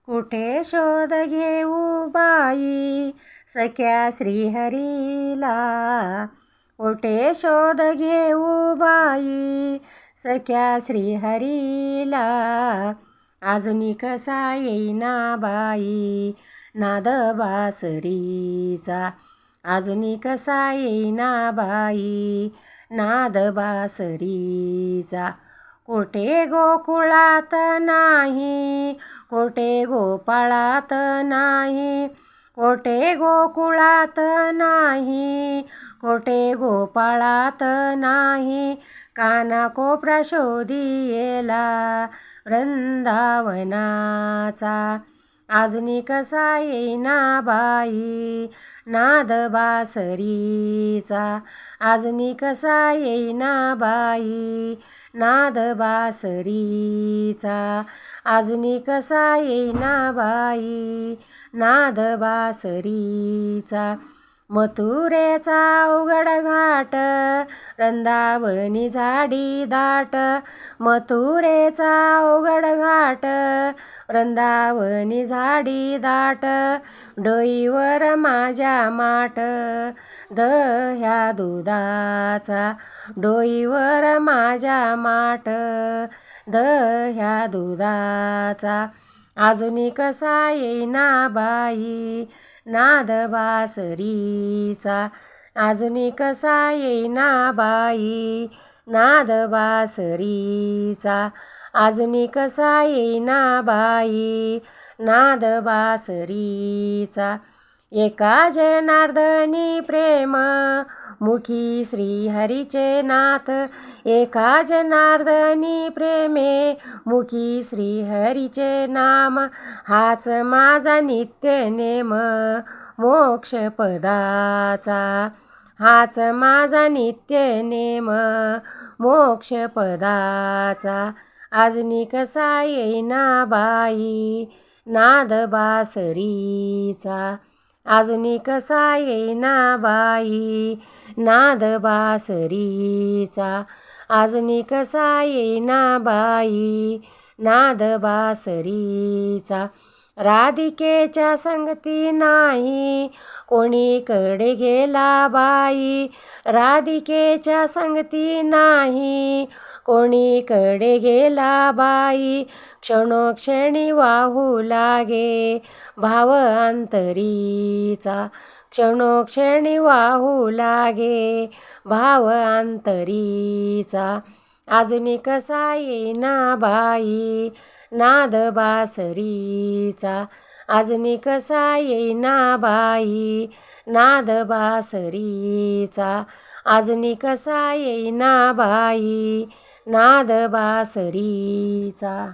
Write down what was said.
कुठे शोध घेऊ बाई सख्या श्रीहरीला, कुठे शोध घेऊ बाई सख्या श्रीहरीला. अजूनी कसा येईना बाई नाद बासरीचा, अजूनी कसा येईना बाई नाद बासरीचा. कोठे गोकुळात नाही, कोठे गोपाळात नाही, कोठे गोकुळात नाही, कोठे गोपाळात नाही. काना कोपरा शोधियेला वृंदावनाचा, अजूनी कसा येईना बाई नाद बासरीचा, अजूनी कसा येईना बाई नाद बासरीचा, अजूनी कसा येईना बाई नाद बासरीचा. मथुरेचा अवघड घाट वृंदावनी झाडी दाट, मथुरेचा अवघड घाट वृंदावनी झाडी दाट. डोईवर माझ्या माठ दह्या दुधाचा, डोईवर माझ्या माठ दह्या दुधाचा. अजूनी कसा येईना बाई नाद बासरीचा, अजूनी कसा येईना बाई नाद बासरीचा, अजूनी कसा येईना बाई नाद बासरीचा. एका जनार्दनी प्रेम मुखी श्रीहरीचे नाथ, एका जनार्दनी प्रेमे मुखी श्रीहरीचे नाम. हाच माझा नित्य नेम मोक्षपदाचा, हाच माझा नित्य नेम मोक्षपदाचा. अजूनी कसा येईना बाई नाद बासरीचा, अजूनी कसा येईना बाई नाद बासरीचा, अजूनी कसा येईना बाई नाद बासरीचा. राधिकेच्या संगती नाही कोणीकडे गेला बाई, राधिकेच्या संगती नाही कोणीकडे गेला बाई. क्षणोक्षणी वाहू लागे भाव अंतरीचा, क्षणोक्षणी वाहू लागे भाव अंतरीचा. अजूनी कसा येईना बाई नाद बासरीचा, अजूनी कसा येईना बाई नाद बासरीचा, अजूनी कसा येईना बाई नाद बासरीचा.